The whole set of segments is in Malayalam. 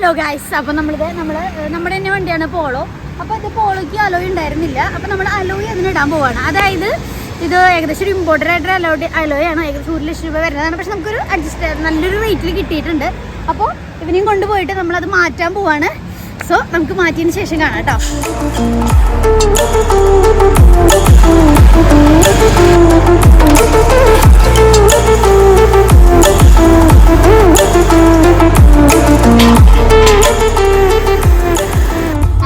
ഹലോ ഗൈസ്, അപ്പോൾ നമ്മുടെ തന്നെ വണ്ടിയാണ് പോളോ. അപ്പോൾ ഇത് പോളോയ്ക്ക് അലോയ് ഉണ്ടായിരുന്നില്ല. അപ്പോൾ നമ്മൾ അലോയ് അതിനിടാൻ പോവാണ്. അതായത് ഇത് ഏകദേശം ഒരു ഇമ്പോർട്ടൻ്റ് ആയിട്ടുള്ള അലോയാണ്. ഏകദേശം 1 ലക്ഷം രൂപ വരുന്നതാണ്. പക്ഷെ നമുക്കൊരു നല്ലൊരു റേറ്റിൽ കിട്ടിയിട്ടുണ്ട്. അപ്പോൾ ഇവനെയും കൊണ്ടുപോയിട്ട് നമ്മളത് മാറ്റാൻ പോവാണ്. സോ നമുക്ക് മാറ്റിയതിന് ശേഷം കാണാം കേട്ടോ.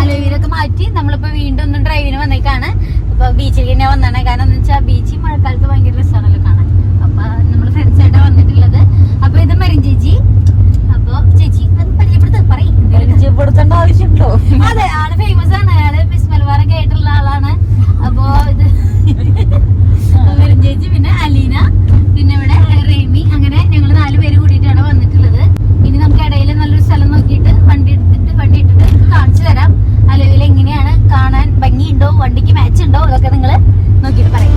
അലോയിലൊക്കെ മാറ്റി നമ്മളിപ്പോൾ വീണ്ടും ഒന്ന് ഡ്രൈവിന് വന്നേക്കാണ്. അപ്പോൾ ബീച്ചിൽ തന്നെ വന്നാണ്. കാരണം എന്താ വെച്ചാൽ ബീച്ച് മഴക്കാലത്ത് ഭയങ്കര രസമാണല്ലോ കാണാൻ. അപ്പോൾ നമ്മൾ ഫ്രണ്ട്സായിട്ടാണ് വന്നിട്ടുള്ളത്. അപ്പോൾ ഇത് മരിൻ ചേച്ചി. അപ്പോൾ ചേച്ചി അത് പരിചയപ്പെടുത്തേണ്ട ആവശ്യമുണ്ടോ? അതെ, ആള് ഫേമസ് ആണ്. ആള് മിസ് മലബാറൊക്കെ ആയിട്ടുള്ള ആളാണ്. അപ്പോൾ ഇത് മരിൻ ചേച്ചി, പിന്നെ അലീന, പിന്നെ ഇവിടെ റേമി. അങ്ങനെ ഞങ്ങൾ 4 പേര് കൂടിയിട്ടാണ് വന്നിട്ടുള്ളത്. ഇനി നമുക്ക് ഇടയിൽ നല്ലൊരു സ്ഥലം നോക്കിയിട്ട് വണ്ടി ഇട്ടിട്ട് കാണിച്ചു തരാം. അലവിൽ എങ്ങനെയാണ് കാണാൻ, ഭംഗിയുണ്ടോ, വണ്ടിക്ക് മാച്ച് ഉണ്ടോ, അതൊക്കെ നിങ്ങൾ നോക്കിയിട്ട് പറയും.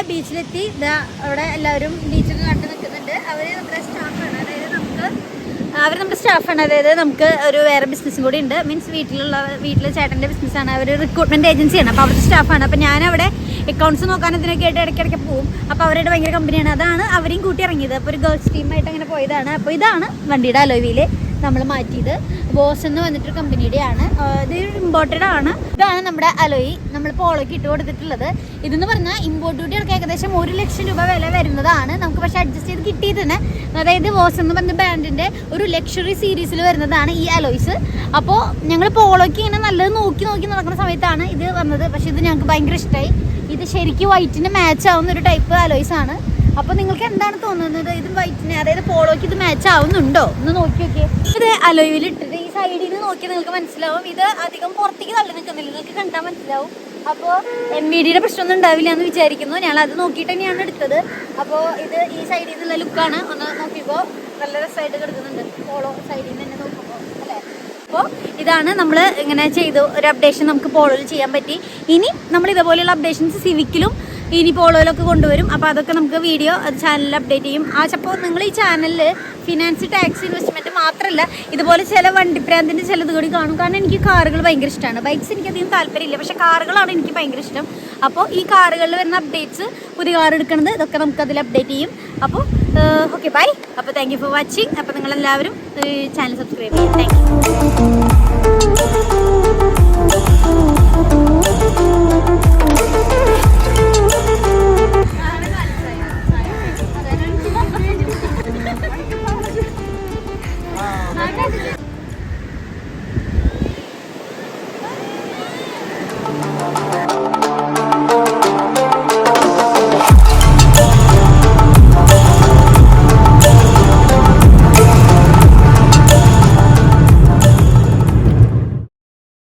ബീച്ചിലെത്തി. അവിടെ എല്ലാവരും ബീച്ചൊക്കെ കണ്ടു നിൽക്കുന്നുണ്ട്. അവർ നമ്മുടെ സ്റ്റാഫാണ്. അതായത് നമുക്ക് ഒരു വേറെ ബിസിനസ്സും കൂടി ഉണ്ട്. മീൻസ് വീട്ടിലെ ചേട്ടൻ്റെ ബിസിനസ്സാണ്. അവർ റിക്രൂട്ട്മെൻറ്റ് ഏജൻസിയാണ്. അപ്പോൾ അവരുടെ സ്റ്റാഫാണ്. അപ്പോൾ ഞാനവിടെ അക്കൗണ്ട്സ് നോക്കാൻ ഇതിനൊക്കെ ആയിട്ട് ഇടയ്ക്കിടയ്ക്ക് പോകും. അപ്പോൾ അവരുടെ ഭയങ്കര കമ്പനിയാണ്. അതാണ് അവരെയും കൂട്ടി ഇറങ്ങിയത്. അപ്പോൾ ഒരു ഗേൾസ് ടീമായിട്ട് അങ്ങനെ പോയതാണ്. അപ്പോൾ ഇതാണ് വണ്ടിയുടെ അലോയിൽ നമ്മൾ മാറ്റിയത്. ബോസ് എന്ന് വന്നിട്ടൊരു കമ്പനിയുടെയാണ്. ഇത് ഇമ്പോർട്ടഡ് ആണ്. ഇതാണ് നമ്മുടെ അലോയി നമ്മൾ പോളോയ്ക്ക് ഇട്ട് കൊടുത്തിട്ടുള്ളത്. ഇതെന്ന് പറഞ്ഞാൽ ഇമ്പോർട്ട് ഡ്യൂട്ടികൾക്ക് ഏകദേശം 1 ലക്ഷം രൂപ വില വരുന്നതാണ്. നമുക്ക് പക്ഷേ അഡ്ജസ്റ്റ് ചെയ്ത് കിട്ടിയിട്ടുണ്ട്. അതായത് ബോസ് എന്ന് പറഞ്ഞ ബ്രാൻഡിൻ്റെ ഒരു ലക്ഷറി സീരീസിൽ വരുന്നതാണ് ഈ അലോയ്സ്. അപ്പോൾ ഞങ്ങൾ പോളോയ്ക്ക് ഇങ്ങനെ നല്ലത് നോക്കി നടക്കുന്ന സമയത്താണ് ഇത് വന്നത്. പക്ഷേ ഇത് ഞങ്ങൾക്ക് ഭയങ്കര ഇഷ്ടമായി. ഇത് ശരിക്കും വൈറ്റിന് മാച്ച് ആവുന്ന ഒരു ടൈപ്പ് അലോയ്സ് ആണ്. അപ്പോൾ നിങ്ങൾക്ക് എന്താണ് തോന്നുന്നത്? ഇത് വൈറ്റിന്, അതായത് പോളോയ്ക്ക് ഇത് മാച്ച് ആവുന്നുണ്ടോ എന്ന് നോക്കി നോക്കിയേ. ഇത് അലോയിൽ ഇട്ടിട്ട് ഈ സൈഡിൽ നിന്ന് നോക്കിയാൽ നിങ്ങൾക്ക് മനസ്സിലാവും. ഇത് അധികം പുറത്തേക്ക് തള്ളി നിൽക്കുന്നില്ല, നിങ്ങൾക്ക് കണ്ടാൽ മനസ്സിലാവും. അപ്പോൾ MVDയുടെ പ്രശ്നമൊന്നും ഉണ്ടാവില്ല എന്ന് വിചാരിക്കുന്നു. ഞങ്ങൾ അത് നോക്കിയിട്ട് തന്നെയാണ് എടുത്തത്. അപ്പോൾ ഇത് ഈ സൈഡിൽ നിന്നുള്ള ലുക്കാണ്. ഒന്ന് നോക്കിയപ്പോൾ നല്ല രസമായിട്ട് കിടക്കുന്നുണ്ട്. പോളോ സൈഡിൽ നിന്ന് തന്നെ നോക്കുമ്പോൾ അല്ലേ. അപ്പോൾ ഇതാണ് നമ്മൾ ഇങ്ങനെ ചെയ്തു. ഒരു അപ്ഡേഷൻ നമുക്ക് പോളോയിൽ ചെയ്യാൻ പറ്റി. ഇനി നമ്മൾ ഇതുപോലെയുള്ള അപ്ഡേഷൻസ് സിവിക്കിലും ഇനി പോളോയിലൊക്കെ കൊണ്ടുവരും. അപ്പോൾ അതൊക്കെ നമുക്ക് വീഡിയോ ചാനലിൽ അപ്ഡേറ്റ് ചെയ്യും. അപ്പോൾ നിങ്ങൾ ഈ ചാനലിൽ ഫിനാൻസ്, ടാക്സ്, ഇൻവെസ്റ്റ്മെൻറ്റ് മാത്രമല്ല ഇതുപോലെ ചില വണ്ടിപ്രാന്തിൻ്റെ ചിലത് കൂടി കാണും. കാരണം എനിക്ക് കാറുകൾ ഭയങ്കര ഇഷ്ടമാണ്. ബൈക്സ് എനിക്കധികം താല്പര്യമില്ല, പക്ഷേ കാറുകളാണ് എനിക്ക് ഭയങ്കര ഇഷ്ടം. അപ്പോൾ ഈ കാറുകളിൽ വരുന്ന അപ്ഡേറ്റ്സ്, പുതിയ കാർ എടുക്കുന്നത്, ഇതൊക്കെ നമുക്കതിൽ അപ്ഡേറ്റ് ചെയ്യും. അപ്പോൾ ഓക്കെ, ബൈ. അപ്പോൾ താങ്ക് യു ഫോർ വാച്ചിങ്. അപ്പോൾ നിങ്ങളെല്ലാവരും ചാനൽ സബ്സ്ക്രൈബ് ചെയ്യും. Thank you.